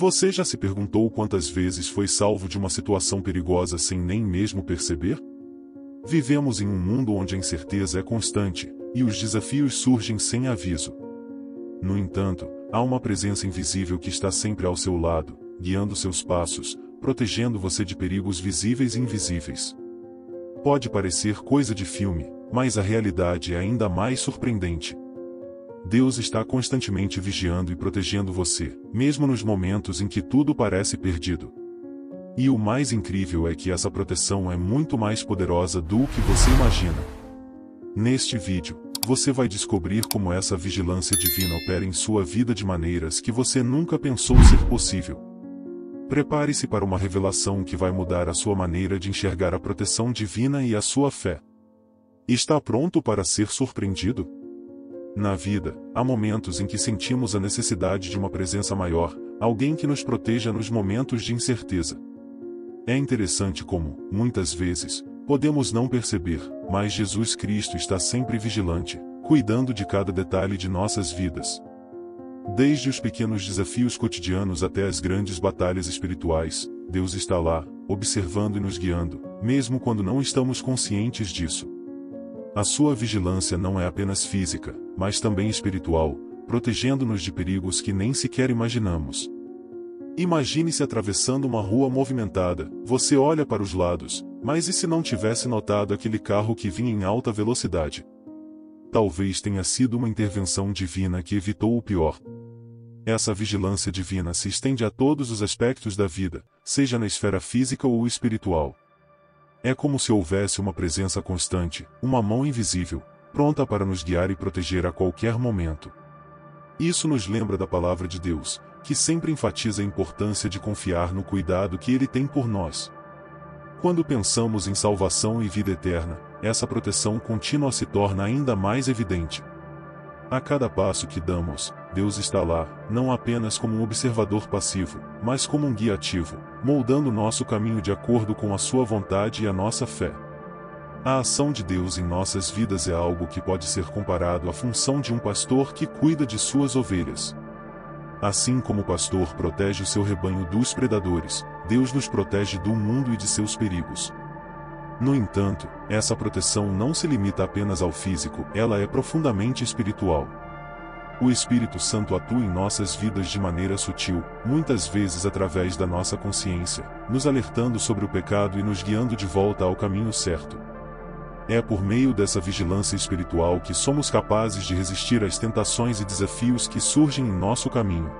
Você já se perguntou quantas vezes foi salvo de uma situação perigosa sem nem mesmo perceber? Vivemos em um mundo onde a incerteza é constante, e os desafios surgem sem aviso. No entanto, há uma presença invisível que está sempre ao seu lado, guiando seus passos, protegendo você de perigos visíveis e invisíveis. Pode parecer coisa de filme, mas a realidade é ainda mais surpreendente. Deus está constantemente vigiando e protegendo você, mesmo nos momentos em que tudo parece perdido. E o mais incrível é que essa proteção é muito mais poderosa do que você imagina. Neste vídeo, você vai descobrir como essa vigilância divina opera em sua vida de maneiras que você nunca pensou ser possível. Prepare-se para uma revelação que vai mudar a sua maneira de enxergar a proteção divina e a sua fé. Está pronto para ser surpreendido? Na vida, há momentos em que sentimos a necessidade de uma presença maior, alguém que nos proteja nos momentos de incerteza. É interessante como, muitas vezes, podemos não perceber, mas Jesus Cristo está sempre vigilante, cuidando de cada detalhe de nossas vidas. Desde os pequenos desafios cotidianos até as grandes batalhas espirituais, Deus está lá, observando e nos guiando, mesmo quando não estamos conscientes disso. A sua vigilância não é apenas física, mas também espiritual, protegendo-nos de perigos que nem sequer imaginamos. Imagine-se atravessando uma rua movimentada, você olha para os lados, mas e se não tivesse notado aquele carro que vinha em alta velocidade? Talvez tenha sido uma intervenção divina que evitou o pior. Essa vigilância divina se estende a todos os aspectos da vida, seja na esfera física ou espiritual. É como se houvesse uma presença constante, uma mão invisível, pronta para nos guiar e proteger a qualquer momento. Isso nos lembra da palavra de Deus, que sempre enfatiza a importância de confiar no cuidado que Ele tem por nós. Quando pensamos em salvação e vida eterna, essa proteção contínua se torna ainda mais evidente. A cada passo que damos, Deus está lá, não apenas como um observador passivo, mas como um guia ativo, moldando nosso caminho de acordo com a sua vontade e a nossa fé. A ação de Deus em nossas vidas é algo que pode ser comparado à função de um pastor que cuida de suas ovelhas. Assim como o pastor protege o seu rebanho dos predadores, Deus nos protege do mundo e de seus perigos. No entanto, essa proteção não se limita apenas ao físico, ela é profundamente espiritual. O Espírito Santo atua em nossas vidas de maneira sutil, muitas vezes através da nossa consciência, nos alertando sobre o pecado e nos guiando de volta ao caminho certo. É por meio dessa vigilância espiritual que somos capazes de resistir às tentações e desafios que surgem em nosso caminho.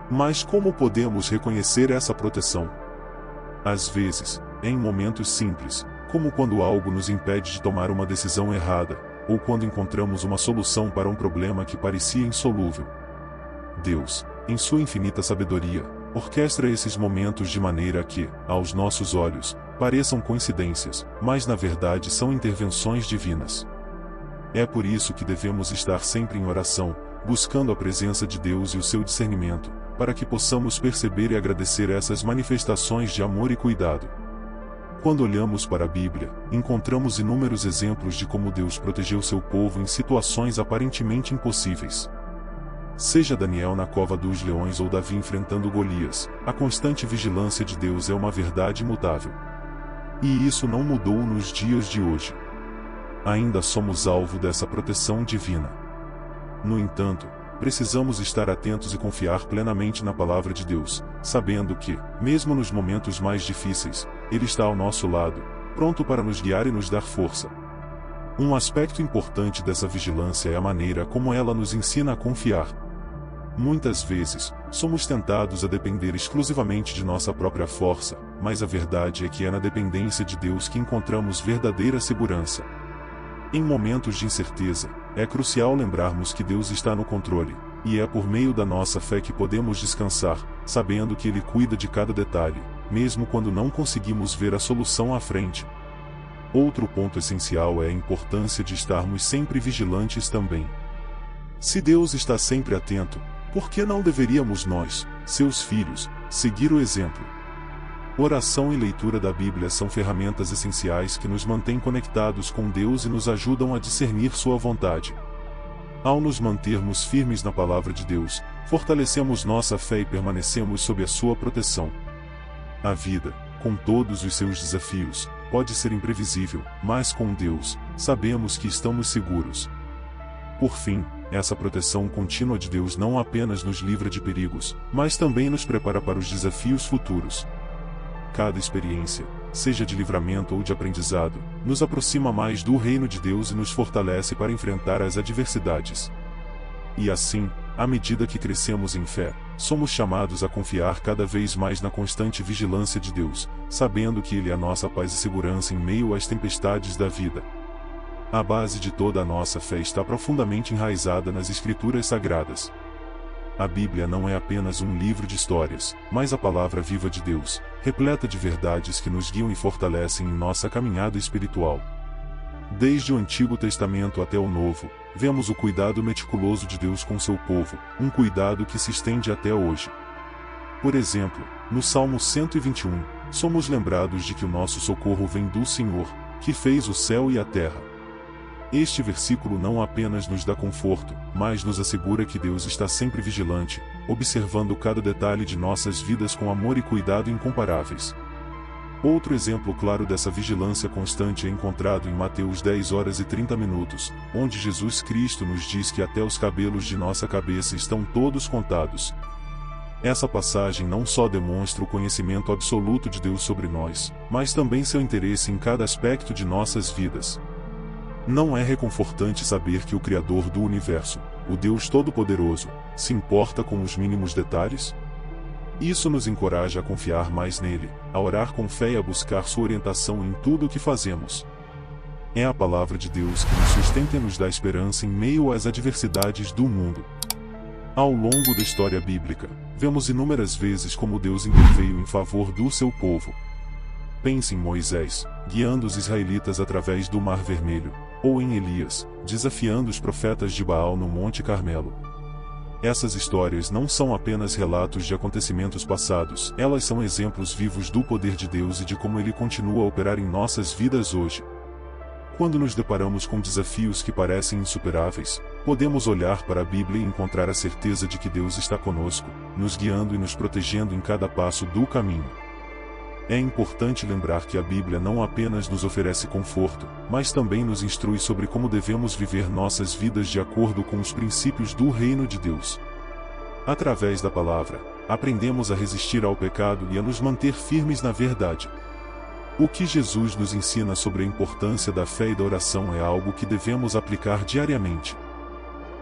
Mas como podemos reconhecer essa proteção? Às vezes, é em momentos simples, como quando algo nos impede de tomar uma decisão errada, ou quando encontramos uma solução para um problema que parecia insolúvel. Deus, em sua infinita sabedoria, orquestra esses momentos de maneira que, aos nossos olhos, pareçam coincidências, mas na verdade são intervenções divinas. É por isso que devemos estar sempre em oração, buscando a presença de Deus e o seu discernimento, para que possamos perceber e agradecer essas manifestações de amor e cuidado. Quando olhamos para a Bíblia, encontramos inúmeros exemplos de como Deus protegeu seu povo em situações aparentemente impossíveis. Seja Daniel na cova dos leões ou Davi enfrentando Golias, a constante vigilância de Deus é uma verdade imutável. E isso não mudou nos dias de hoje. Ainda somos alvo dessa proteção divina. No entanto, precisamos estar atentos e confiar plenamente na palavra de Deus, sabendo que, mesmo nos momentos mais difíceis, Ele está ao nosso lado, pronto para nos guiar e nos dar força. Um aspecto importante dessa vigilância é a maneira como ela nos ensina a confiar. Muitas vezes, somos tentados a depender exclusivamente de nossa própria força, mas a verdade é que é na dependência de Deus que encontramos verdadeira segurança. Em momentos de incerteza, é crucial lembrarmos que Deus está no controle, e é por meio da nossa fé que podemos descansar, sabendo que Ele cuida de cada detalhe, mesmo quando não conseguimos ver a solução à frente. Outro ponto essencial é a importância de estarmos sempre vigilantes também. Se Deus está sempre atento, por que não deveríamos nós, seus filhos, seguir o exemplo? Oração e leitura da Bíblia são ferramentas essenciais que nos mantêm conectados com Deus e nos ajudam a discernir sua vontade. Ao nos mantermos firmes na palavra de Deus, fortalecemos nossa fé e permanecemos sob a sua proteção. A vida, com todos os seus desafios, pode ser imprevisível, mas com Deus, sabemos que estamos seguros. Por fim, essa proteção contínua de Deus não apenas nos livra de perigos, mas também nos prepara para os desafios futuros. Cada experiência, seja de livramento ou de aprendizado, nos aproxima mais do reino de Deus e nos fortalece para enfrentar as adversidades. E assim, à medida que crescemos em fé, somos chamados a confiar cada vez mais na constante vigilância de Deus, sabendo que Ele é a nossa paz e segurança em meio às tempestades da vida. A base de toda a nossa fé está profundamente enraizada nas Escrituras Sagradas. A Bíblia não é apenas um livro de histórias, mas a palavra viva de Deus, repleta de verdades que nos guiam e fortalecem em nossa caminhada espiritual. Desde o Antigo Testamento até o Novo, vemos o cuidado meticuloso de Deus com seu povo, um cuidado que se estende até hoje. Por exemplo, no Salmo 121, somos lembrados de que o nosso socorro vem do Senhor, que fez o céu e a terra. Este versículo não apenas nos dá conforto, mas nos assegura que Deus está sempre vigilante, observando cada detalhe de nossas vidas com amor e cuidado incomparáveis. Outro exemplo claro dessa vigilância constante é encontrado em Mateus 10h30, onde Jesus Cristo nos diz que até os cabelos de nossa cabeça estão todos contados. Essa passagem não só demonstra o conhecimento absoluto de Deus sobre nós, mas também seu interesse em cada aspecto de nossas vidas. Não é reconfortante saber que o Criador do Universo, o Deus Todo-Poderoso, se importa com os mínimos detalhes? Isso nos encoraja a confiar mais nele, a orar com fé e a buscar sua orientação em tudo o que fazemos. É a palavra de Deus que nos sustenta e nos dá esperança em meio às adversidades do mundo. Ao longo da história bíblica, vemos inúmeras vezes como Deus interveio em favor do seu povo. Pense em Moisés, guiando os israelitas através do Mar Vermelho, ou em Elias, desafiando os profetas de Baal no Monte Carmelo. Essas histórias não são apenas relatos de acontecimentos passados, elas são exemplos vivos do poder de Deus e de como Ele continua a operar em nossas vidas hoje. Quando nos deparamos com desafios que parecem insuperáveis, podemos olhar para a Bíblia e encontrar a certeza de que Deus está conosco, nos guiando e nos protegendo em cada passo do caminho. É importante lembrar que a Bíblia não apenas nos oferece conforto, mas também nos instrui sobre como devemos viver nossas vidas de acordo com os princípios do reino de Deus. Através da palavra, aprendemos a resistir ao pecado e a nos manter firmes na verdade. O que Jesus nos ensina sobre a importância da fé e da oração é algo que devemos aplicar diariamente.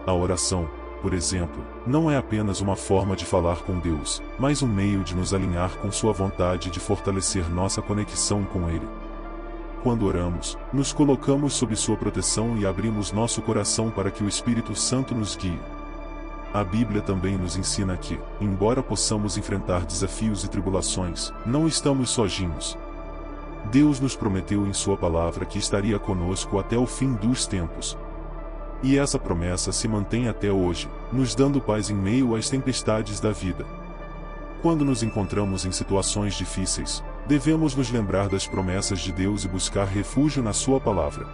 A oração, por exemplo, não é apenas uma forma de falar com Deus, mas um meio de nos alinhar com sua vontade e de fortalecer nossa conexão com Ele. Quando oramos, nos colocamos sob sua proteção e abrimos nosso coração para que o Espírito Santo nos guie. A Bíblia também nos ensina que, embora possamos enfrentar desafios e tribulações, não estamos sozinhos. Deus nos prometeu em sua palavra que estaria conosco até o fim dos tempos. E essa promessa se mantém até hoje, nos dando paz em meio às tempestades da vida. Quando nos encontramos em situações difíceis, devemos nos lembrar das promessas de Deus e buscar refúgio na sua palavra.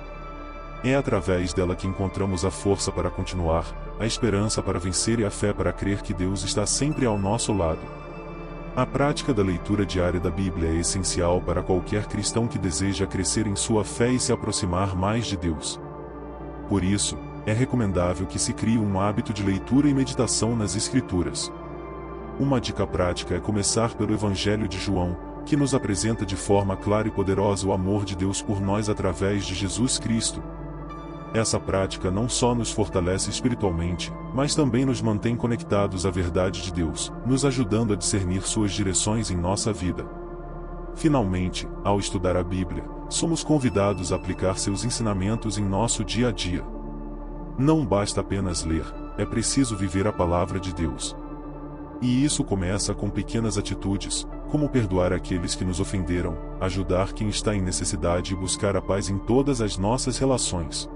É através dela que encontramos a força para continuar, a esperança para vencer e a fé para crer que Deus está sempre ao nosso lado. A prática da leitura diária da Bíblia é essencial para qualquer cristão que deseja crescer em sua fé e se aproximar mais de Deus. Por isso, é recomendável que se crie um hábito de leitura e meditação nas Escrituras. Uma dica prática é começar pelo Evangelho de João, que nos apresenta de forma clara e poderosa o amor de Deus por nós através de Jesus Cristo. Essa prática não só nos fortalece espiritualmente, mas também nos mantém conectados à verdade de Deus, nos ajudando a discernir suas direções em nossa vida. Finalmente, ao estudar a Bíblia, somos convidados a aplicar seus ensinamentos em nosso dia a dia. Não basta apenas ler, é preciso viver a palavra de Deus. E isso começa com pequenas atitudes, como perdoar aqueles que nos ofenderam, ajudar quem está em necessidade e buscar a paz em todas as nossas relações.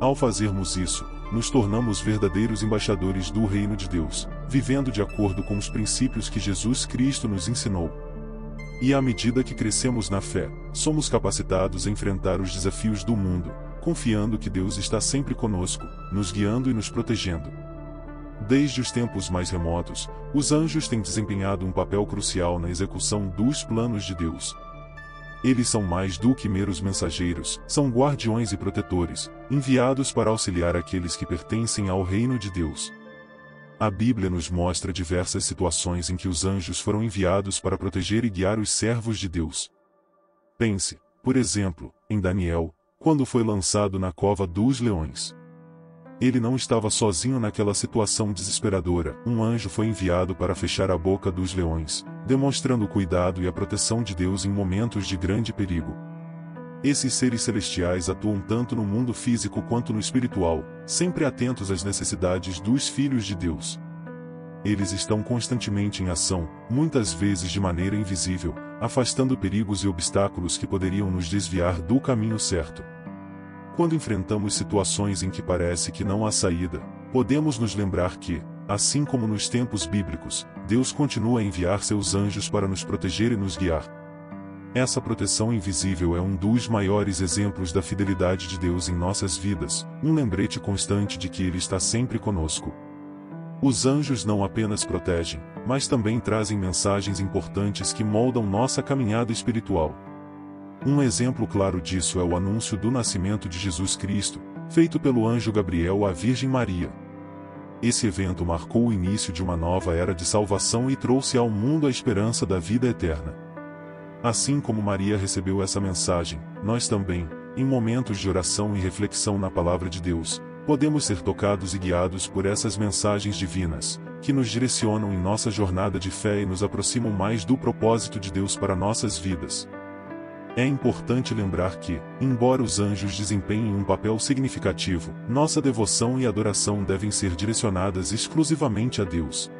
Ao fazermos isso, nos tornamos verdadeiros embaixadores do reino de Deus, vivendo de acordo com os princípios que Jesus Cristo nos ensinou. E à medida que crescemos na fé, somos capacitados a enfrentar os desafios do mundo, confiando que Deus está sempre conosco, nos guiando e nos protegendo. Desde os tempos mais remotos, os anjos têm desempenhado um papel crucial na execução dos planos de Deus. Eles são mais do que meros mensageiros, são guardiões e protetores, enviados para auxiliar aqueles que pertencem ao reino de Deus. A Bíblia nos mostra diversas situações em que os anjos foram enviados para proteger e guiar os servos de Deus. Pense, por exemplo, em Daniel, quando foi lançado na cova dos leões. Ele não estava sozinho naquela situação desesperadora. Um anjo foi enviado para fechar a boca dos leões, demonstrando o cuidado e a proteção de Deus em momentos de grande perigo. Esses seres celestiais atuam tanto no mundo físico quanto no espiritual, sempre atentos às necessidades dos filhos de Deus. Eles estão constantemente em ação, muitas vezes de maneira invisível, afastando perigos e obstáculos que poderiam nos desviar do caminho certo. Quando enfrentamos situações em que parece que não há saída, podemos nos lembrar que, assim como nos tempos bíblicos, Deus continua a enviar seus anjos para nos proteger e nos guiar. Essa proteção invisível é um dos maiores exemplos da fidelidade de Deus em nossas vidas, um lembrete constante de que Ele está sempre conosco. Os anjos não apenas protegem, mas também trazem mensagens importantes que moldam nossa caminhada espiritual. Um exemplo claro disso é o anúncio do nascimento de Jesus Cristo, feito pelo anjo Gabriel à Virgem Maria. Esse evento marcou o início de uma nova era de salvação e trouxe ao mundo a esperança da vida eterna. Assim como Maria recebeu essa mensagem, nós também, em momentos de oração e reflexão na palavra de Deus, podemos ser tocados e guiados por essas mensagens divinas, que nos direcionam em nossa jornada de fé e nos aproximam mais do propósito de Deus para nossas vidas. É importante lembrar que, embora os anjos desempenhem um papel significativo, nossa devoção e adoração devem ser direcionadas exclusivamente a Deus.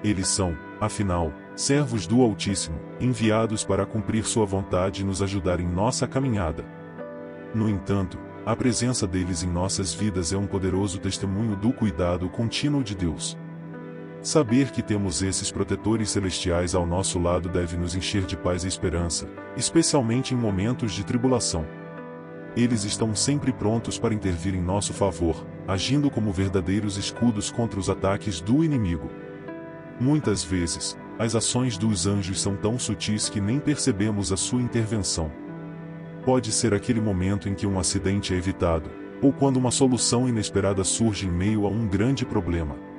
Eles são, afinal, servos do Altíssimo, enviados para cumprir sua vontade e nos ajudar em nossa caminhada. No entanto, a presença deles em nossas vidas é um poderoso testemunho do cuidado contínuo de Deus. Saber que temos esses protetores celestiais ao nosso lado deve nos encher de paz e esperança, especialmente em momentos de tribulação. Eles estão sempre prontos para intervir em nosso favor, agindo como verdadeiros escudos contra os ataques do inimigo. Muitas vezes, as ações dos anjos são tão sutis que nem percebemos a sua intervenção. Pode ser aquele momento em que um acidente é evitado, ou quando uma solução inesperada surge em meio a um grande problema.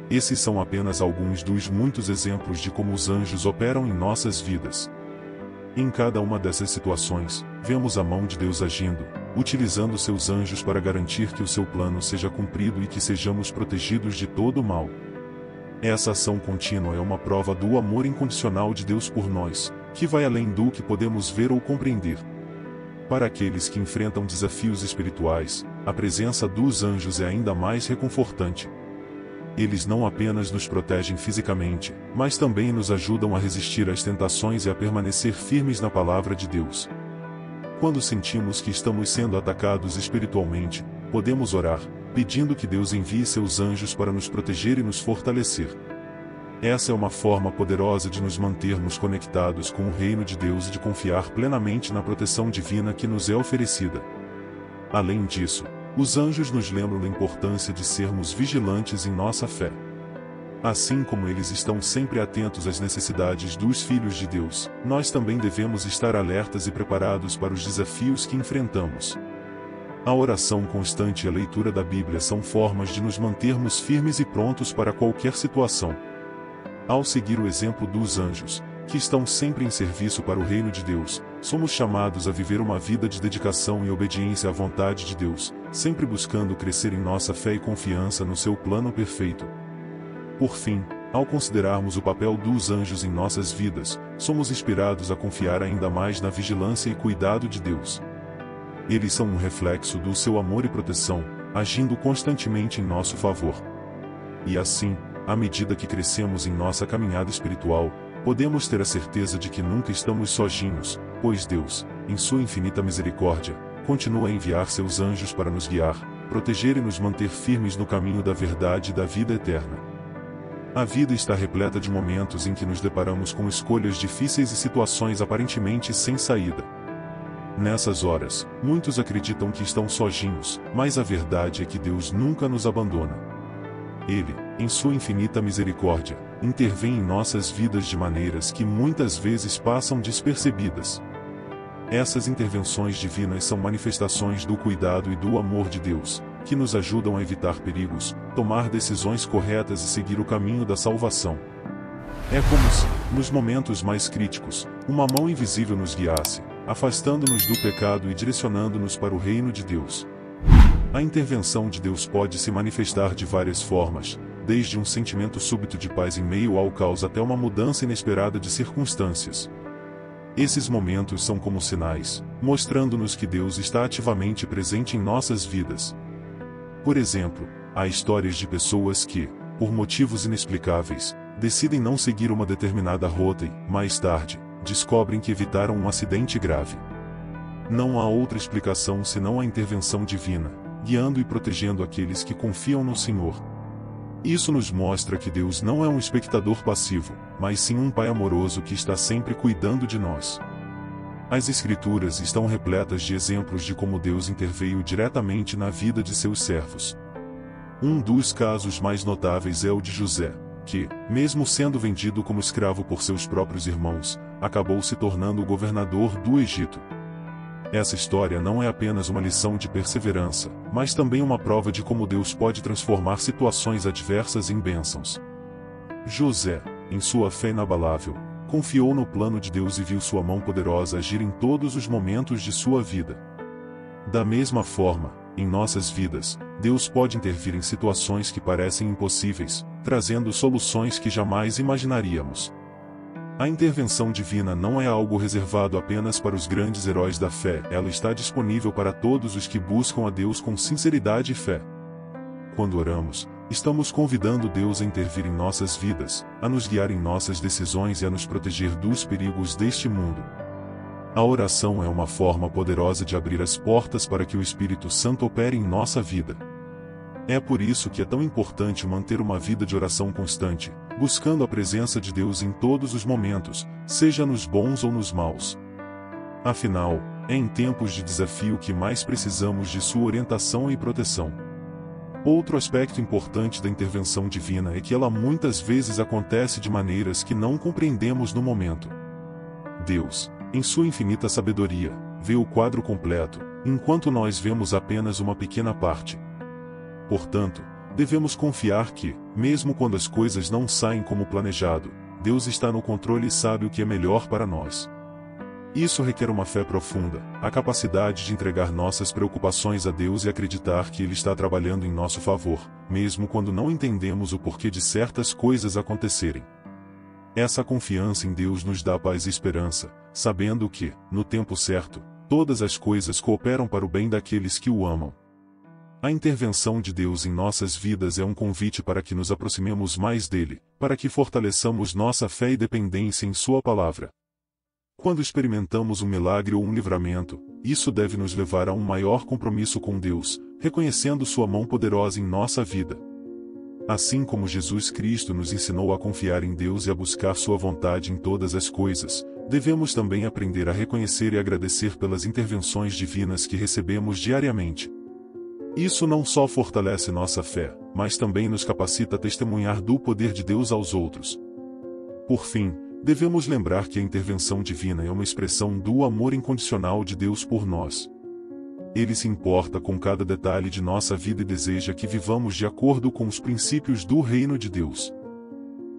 Esses são apenas alguns dos muitos exemplos de como os anjos operam em nossas vidas. Em cada uma dessas situações, vemos a mão de Deus agindo, utilizando seus anjos para garantir que o seu plano seja cumprido e que sejamos protegidos de todo o mal. Essa ação contínua é uma prova do amor incondicional de Deus por nós, que vai além do que podemos ver ou compreender. Para aqueles que enfrentam desafios espirituais, a presença dos anjos é ainda mais reconfortante. Eles não apenas nos protegem fisicamente, mas também nos ajudam a resistir às tentações e a permanecer firmes na palavra de Deus. Quando sentimos que estamos sendo atacados espiritualmente, podemos orar, pedindo que Deus envie seus anjos para nos proteger e nos fortalecer. Essa é uma forma poderosa de nos mantermos conectados com o reino de Deus e de confiar plenamente na proteção divina que nos é oferecida. Além disso, os anjos nos lembram da importância de sermos vigilantes em nossa fé. Assim como eles estão sempre atentos às necessidades dos filhos de Deus, nós também devemos estar alertas e preparados para os desafios que enfrentamos. A oração constante e a leitura da Bíblia são formas de nos mantermos firmes e prontos para qualquer situação. Ao seguir o exemplo dos anjos, que estão sempre em serviço para o reino de Deus, somos chamados a viver uma vida de dedicação e obediência à vontade de Deus, sempre buscando crescer em nossa fé e confiança no seu plano perfeito. Por fim, ao considerarmos o papel dos anjos em nossas vidas, somos inspirados a confiar ainda mais na vigilância e cuidado de Deus. Eles são um reflexo do seu amor e proteção, agindo constantemente em nosso favor. E assim, à medida que crescemos em nossa caminhada espiritual, podemos ter a certeza de que nunca estamos sozinhos, pois Deus, em sua infinita misericórdia, continua a enviar seus anjos para nos guiar, proteger e nos manter firmes no caminho da verdade e da vida eterna. A vida está repleta de momentos em que nos deparamos com escolhas difíceis e situações aparentemente sem saída. Nessas horas, muitos acreditam que estão sozinhos, mas a verdade é que Deus nunca nos abandona. Ele, em sua infinita misericórdia, intervém em nossas vidas de maneiras que muitas vezes passam despercebidas. Essas intervenções divinas são manifestações do cuidado e do amor de Deus, que nos ajudam a evitar perigos, tomar decisões corretas e seguir o caminho da salvação. É como se, nos momentos mais críticos, uma mão invisível nos guiasse, afastando-nos do pecado e direcionando-nos para o reino de Deus. A intervenção de Deus pode se manifestar de várias formas, desde um sentimento súbito de paz em meio ao caos até uma mudança inesperada de circunstâncias. Esses momentos são como sinais, mostrando-nos que Deus está ativamente presente em nossas vidas. Por exemplo, há histórias de pessoas que, por motivos inexplicáveis, decidem não seguir uma determinada rota e, mais tarde, descobrem que evitaram um acidente grave. Não há outra explicação senão a intervenção divina, guiando e protegendo aqueles que confiam no Senhor. Isso nos mostra que Deus não é um espectador passivo, mas sim um Pai amoroso que está sempre cuidando de nós. As Escrituras estão repletas de exemplos de como Deus interveio diretamente na vida de seus servos. Um dos casos mais notáveis é o de José, que, mesmo sendo vendido como escravo por seus próprios irmãos, acabou se tornando o governador do Egito. Essa história não é apenas uma lição de perseverança, mas também uma prova de como Deus pode transformar situações adversas em bênçãos. José, em sua fé inabalável, confiou no plano de Deus e viu sua mão poderosa agir em todos os momentos de sua vida. Da mesma forma, em nossas vidas, Deus pode intervir em situações que parecem impossíveis, trazendo soluções que jamais imaginaríamos. A intervenção divina não é algo reservado apenas para os grandes heróis da fé, ela está disponível para todos os que buscam a Deus com sinceridade e fé. Quando oramos, estamos convidando Deus a intervir em nossas vidas, a nos guiar em nossas decisões e a nos proteger dos perigos deste mundo. A oração é uma forma poderosa de abrir as portas para que o Espírito Santo opere em nossa vida. É por isso que é tão importante manter uma vida de oração constante, buscando a presença de Deus em todos os momentos, seja nos bons ou nos maus. Afinal, é em tempos de desafio que mais precisamos de sua orientação e proteção. Outro aspecto importante da intervenção divina é que ela muitas vezes acontece de maneiras que não compreendemos no momento. Deus, em sua infinita sabedoria, vê o quadro completo, enquanto nós vemos apenas uma pequena parte. Portanto, devemos confiar que, mesmo quando as coisas não saem como planejado, Deus está no controle e sabe o que é melhor para nós. Isso requer uma fé profunda, a capacidade de entregar nossas preocupações a Deus e acreditar que Ele está trabalhando em nosso favor, mesmo quando não entendemos o porquê de certas coisas acontecerem. Essa confiança em Deus nos dá paz e esperança, sabendo que, no tempo certo, todas as coisas cooperam para o bem daqueles que o amam. A intervenção de Deus em nossas vidas é um convite para que nos aproximemos mais dele, para que fortaleçamos nossa fé e dependência em sua palavra. Quando experimentamos um milagre ou um livramento, isso deve nos levar a um maior compromisso com Deus, reconhecendo sua mão poderosa em nossa vida. Assim como Jesus Cristo nos ensinou a confiar em Deus e a buscar sua vontade em todas as coisas, devemos também aprender a reconhecer e agradecer pelas intervenções divinas que recebemos diariamente. Isso não só fortalece nossa fé, mas também nos capacita a testemunhar do poder de Deus aos outros. Por fim, devemos lembrar que a intervenção divina é uma expressão do amor incondicional de Deus por nós. Ele se importa com cada detalhe de nossa vida e deseja que vivamos de acordo com os princípios do reino de Deus.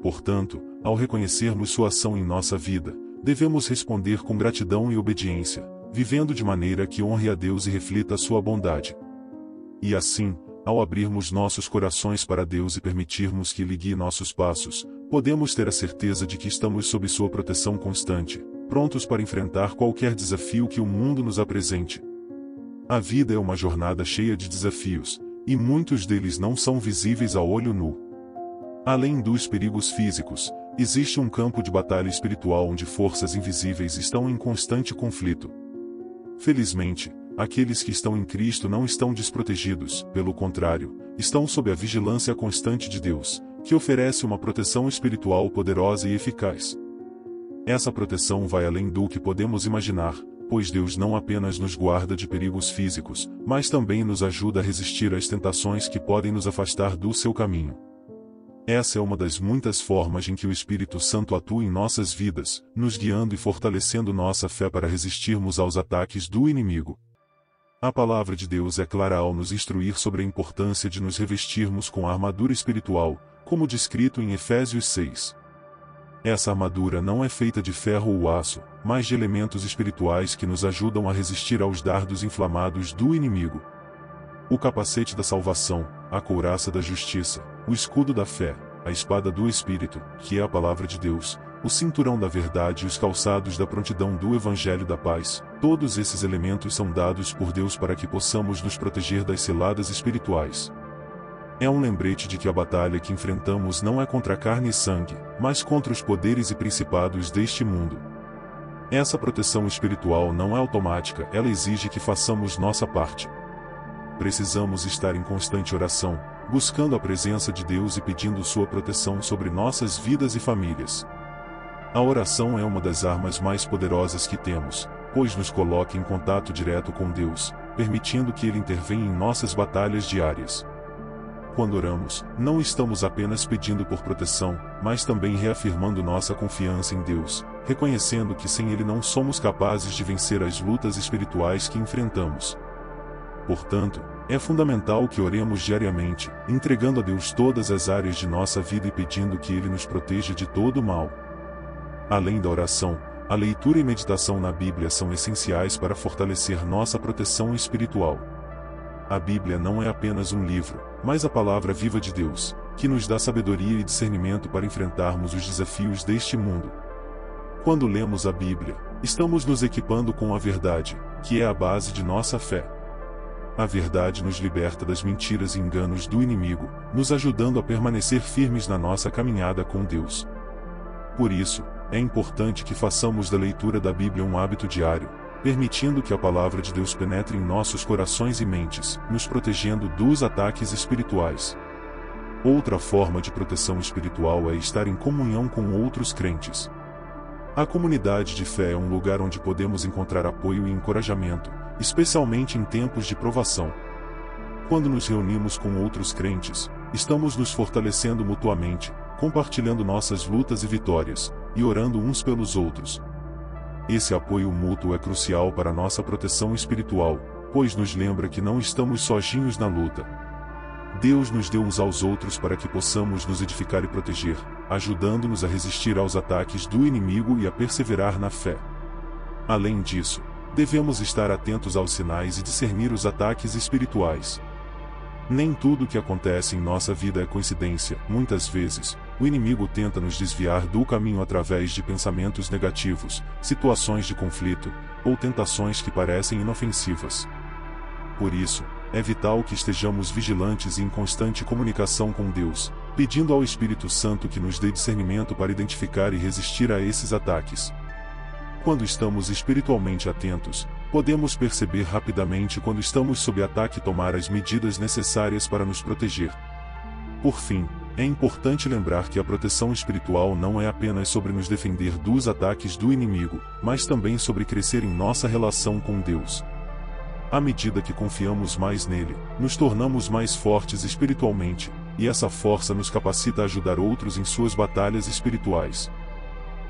Portanto, ao reconhecermos sua ação em nossa vida, devemos responder com gratidão e obediência, vivendo de maneira que honre a Deus e reflita a sua bondade. E assim, ao abrirmos nossos corações para Deus e permitirmos que Ele guie nossos passos, podemos ter a certeza de que estamos sob sua proteção constante, prontos para enfrentar qualquer desafio que o mundo nos apresente. A vida é uma jornada cheia de desafios, e muitos deles não são visíveis a olho nu. Além dos perigos físicos, existe um campo de batalha espiritual onde forças invisíveis estão em constante conflito. Felizmente, aqueles que estão em Cristo não estão desprotegidos, pelo contrário, estão sob a vigilância constante de Deus, que oferece uma proteção espiritual poderosa e eficaz. Essa proteção vai além do que podemos imaginar, pois Deus não apenas nos guarda de perigos físicos, mas também nos ajuda a resistir às tentações que podem nos afastar do seu caminho. Essa é uma das muitas formas em que o Espírito Santo atua em nossas vidas, nos guiando e fortalecendo nossa fé para resistirmos aos ataques do inimigo. A palavra de Deus é clara ao nos instruir sobre a importância de nos revestirmos com a armadura espiritual, como descrito em Efésios 6. Essa armadura não é feita de ferro ou aço, mas de elementos espirituais que nos ajudam a resistir aos dardos inflamados do inimigo. O capacete da salvação, a couraça da justiça, o escudo da fé, a espada do Espírito, que é a palavra de Deus, o cinturão da verdade e os calçados da prontidão do Evangelho da paz, todos esses elementos são dados por Deus para que possamos nos proteger das ciladas espirituais. É um lembrete de que a batalha que enfrentamos não é contra carne e sangue, mas contra os poderes e principados deste mundo. Essa proteção espiritual não é automática, ela exige que façamos nossa parte. Precisamos estar em constante oração, buscando a presença de Deus e pedindo sua proteção sobre nossas vidas e famílias. A oração é uma das armas mais poderosas que temos, pois nos coloca em contato direto com Deus, permitindo que Ele intervenha em nossas batalhas diárias. Quando oramos, não estamos apenas pedindo por proteção, mas também reafirmando nossa confiança em Deus, reconhecendo que sem Ele não somos capazes de vencer as lutas espirituais que enfrentamos. Portanto, é fundamental que oremos diariamente, entregando a Deus todas as áreas de nossa vida e pedindo que Ele nos proteja de todo o mal. Além da oração, a leitura e meditação na Bíblia são essenciais para fortalecer nossa proteção espiritual. A Bíblia não é apenas um livro, mas a palavra viva de Deus, que nos dá sabedoria e discernimento para enfrentarmos os desafios deste mundo. Quando lemos a Bíblia, estamos nos equipando com a verdade, que é a base de nossa fé. A verdade nos liberta das mentiras e enganos do inimigo, nos ajudando a permanecer firmes na nossa caminhada com Deus. Por isso, é importante que façamos da leitura da Bíblia um hábito diário, permitindo que a palavra de Deus penetre em nossos corações e mentes, nos protegendo dos ataques espirituais. Outra forma de proteção espiritual é estar em comunhão com outros crentes. A comunidade de fé é um lugar onde podemos encontrar apoio e encorajamento, especialmente em tempos de provação. Quando nos reunimos com outros crentes, estamos nos fortalecendo mutuamente, compartilhando nossas lutas e vitórias, e orando uns pelos outros. Esse apoio mútuo é crucial para nossa proteção espiritual, pois nos lembra que não estamos sozinhos na luta. Deus nos deu uns aos outros para que possamos nos edificar e proteger, ajudando-nos a resistir aos ataques do inimigo e a perseverar na fé. Além disso, devemos estar atentos aos sinais e discernir os ataques espirituais. Nem tudo o que acontece em nossa vida é coincidência. Muitas vezes, o inimigo tenta nos desviar do caminho através de pensamentos negativos, situações de conflito, ou tentações que parecem inofensivas. Por isso, é vital que estejamos vigilantes e em constante comunicação com Deus, pedindo ao Espírito Santo que nos dê discernimento para identificar e resistir a esses ataques. Quando estamos espiritualmente atentos, podemos perceber rapidamente quando estamos sob ataque e tomar as medidas necessárias para nos proteger. Por fim, é importante lembrar que a proteção espiritual não é apenas sobre nos defender dos ataques do inimigo, mas também sobre crescer em nossa relação com Deus. À medida que confiamos mais nele, nos tornamos mais fortes espiritualmente, e essa força nos capacita a ajudar outros em suas batalhas espirituais.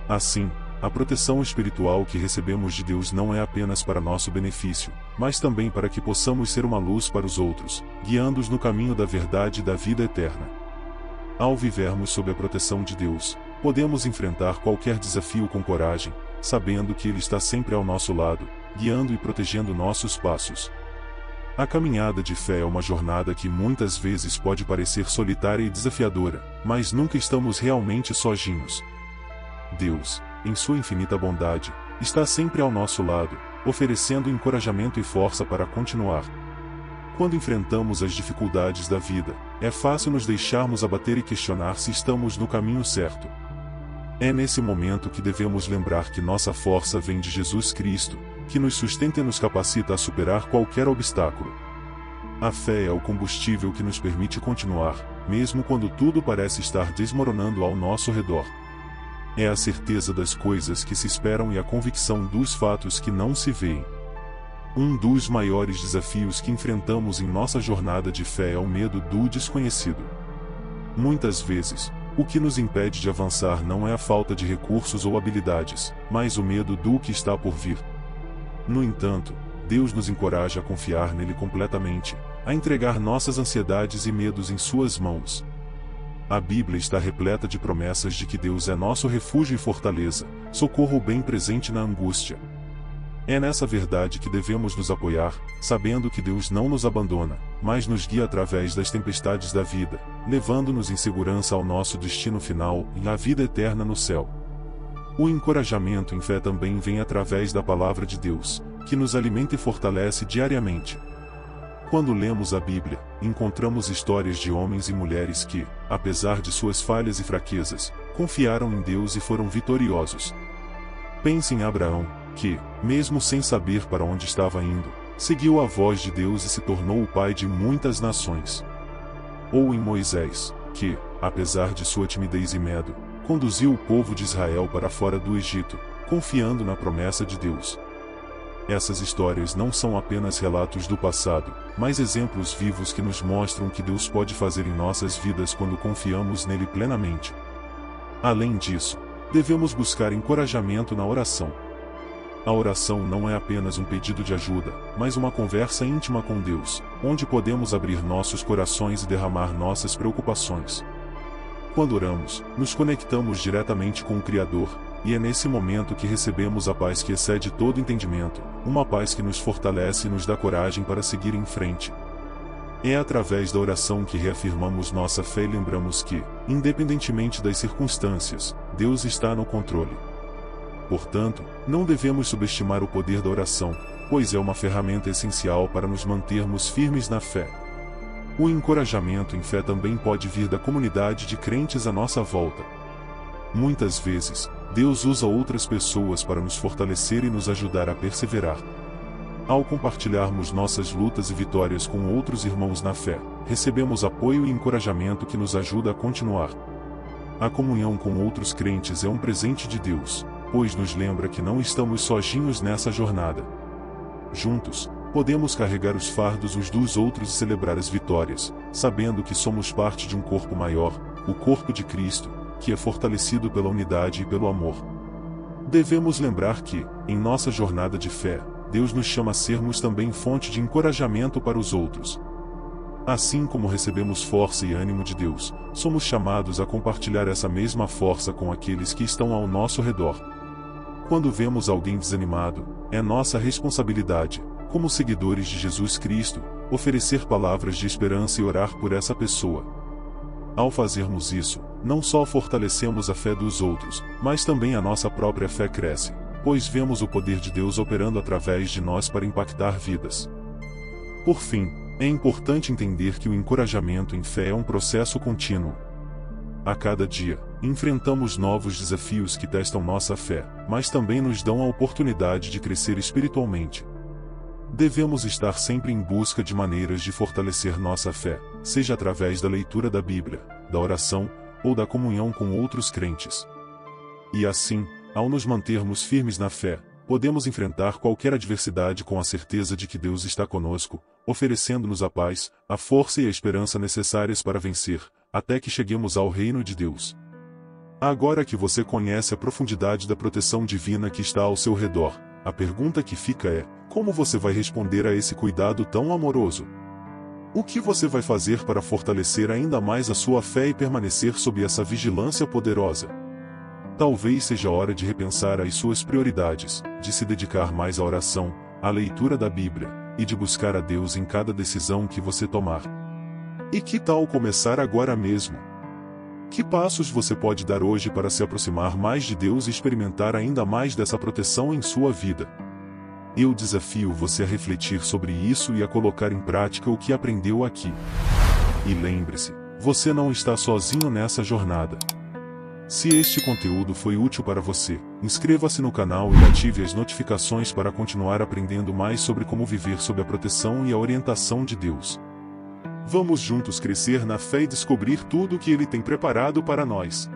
Assim, a proteção espiritual que recebemos de Deus não é apenas para nosso benefício, mas também para que possamos ser uma luz para os outros, guiando-os no caminho da verdade e da vida eterna. Ao vivermos sob a proteção de Deus, podemos enfrentar qualquer desafio com coragem, sabendo que Ele está sempre ao nosso lado, guiando e protegendo nossos passos. A caminhada de fé é uma jornada que muitas vezes pode parecer solitária e desafiadora, mas nunca estamos realmente sozinhos. Deus, em sua infinita bondade, está sempre ao nosso lado, oferecendo encorajamento e força para continuar. Quando enfrentamos as dificuldades da vida, é fácil nos deixarmos abater e questionar se estamos no caminho certo. É nesse momento que devemos lembrar que nossa força vem de Jesus Cristo, que nos sustenta e nos capacita a superar qualquer obstáculo. A fé é o combustível que nos permite continuar, mesmo quando tudo parece estar desmoronando ao nosso redor. É a certeza das coisas que se esperam e a convicção dos fatos que não se veem. Um dos maiores desafios que enfrentamos em nossa jornada de fé é o medo do desconhecido. Muitas vezes, o que nos impede de avançar não é a falta de recursos ou habilidades, mas o medo do que está por vir. No entanto, Deus nos encoraja a confiar nele completamente, a entregar nossas ansiedades e medos em suas mãos. A Bíblia está repleta de promessas de que Deus é nosso refúgio e fortaleza, socorro bem presente na angústia. É nessa verdade que devemos nos apoiar, sabendo que Deus não nos abandona, mas nos guia através das tempestades da vida, levando-nos em segurança ao nosso destino final e à vida eterna no céu. O encorajamento em fé também vem através da palavra de Deus, que nos alimenta e fortalece diariamente. Quando lemos a Bíblia, encontramos histórias de homens e mulheres que, apesar de suas falhas e fraquezas, confiaram em Deus e foram vitoriosos. Pense em Abraão, que, mesmo sem saber para onde estava indo, seguiu a voz de Deus e se tornou o pai de muitas nações. Ou em Moisés, que, apesar de sua timidez e medo, conduziu o povo de Israel para fora do Egito, confiando na promessa de Deus. Essas histórias não são apenas relatos do passado, mas exemplos vivos que nos mostram o que Deus pode fazer em nossas vidas quando confiamos nele plenamente. Além disso, devemos buscar encorajamento na oração. A oração não é apenas um pedido de ajuda, mas uma conversa íntima com Deus, onde podemos abrir nossos corações e derramar nossas preocupações. Quando oramos, nos conectamos diretamente com o Criador, e é nesse momento que recebemos a paz que excede todo entendimento, uma paz que nos fortalece e nos dá coragem para seguir em frente. É através da oração que reafirmamos nossa fé e lembramos que, independentemente das circunstâncias, Deus está no controle. Portanto, não devemos subestimar o poder da oração, pois é uma ferramenta essencial para nos mantermos firmes na fé. O encorajamento em fé também pode vir da comunidade de crentes à nossa volta. Muitas vezes, Deus usa outras pessoas para nos fortalecer e nos ajudar a perseverar. Ao compartilharmos nossas lutas e vitórias com outros irmãos na fé, recebemos apoio e encorajamento que nos ajuda a continuar. A comunhão com outros crentes é um presente de Deus, pois nos lembra que não estamos sozinhos nessa jornada. Juntos, podemos carregar os fardos uns dos outros e celebrar as vitórias, sabendo que somos parte de um corpo maior, o corpo de Cristo, que é fortalecido pela unidade e pelo amor. Devemos lembrar que, em nossa jornada de fé, Deus nos chama a sermos também fonte de encorajamento para os outros. Assim como recebemos força e ânimo de Deus, somos chamados a compartilhar essa mesma força com aqueles que estão ao nosso redor. Quando vemos alguém desanimado, é nossa responsabilidade, como seguidores de Jesus Cristo, oferecer palavras de esperança e orar por essa pessoa. Ao fazermos isso, não só fortalecemos a fé dos outros, mas também a nossa própria fé cresce, pois vemos o poder de Deus operando através de nós para impactar vidas. Por fim, é importante entender que o encorajamento em fé é um processo contínuo. A cada dia, enfrentamos novos desafios que testam nossa fé, mas também nos dão a oportunidade de crescer espiritualmente. Devemos estar sempre em busca de maneiras de fortalecer nossa fé, seja através da leitura da Bíblia, da oração, ou da comunhão com outros crentes. E assim, ao nos mantermos firmes na fé, podemos enfrentar qualquer adversidade com a certeza de que Deus está conosco, oferecendo-nos a paz, a força e a esperança necessárias para vencer, até que cheguemos ao reino de Deus. Agora que você conhece a profundidade da proteção divina que está ao seu redor, a pergunta que fica é: como você vai responder a esse cuidado tão amoroso? O que você vai fazer para fortalecer ainda mais a sua fé e permanecer sob essa vigilância poderosa? Talvez seja hora de repensar as suas prioridades, de se dedicar mais à oração, à leitura da Bíblia, e de buscar a Deus em cada decisão que você tomar. E que tal começar agora mesmo? Que passos você pode dar hoje para se aproximar mais de Deus e experimentar ainda mais dessa proteção em sua vida? Eu desafio você a refletir sobre isso e a colocar em prática o que aprendeu aqui. E lembre-se, você não está sozinho nessa jornada. Se este conteúdo foi útil para você, inscreva-se no canal e ative as notificações para continuar aprendendo mais sobre como viver sob a proteção e a orientação de Deus. Vamos juntos crescer na fé e descobrir tudo o que Ele tem preparado para nós.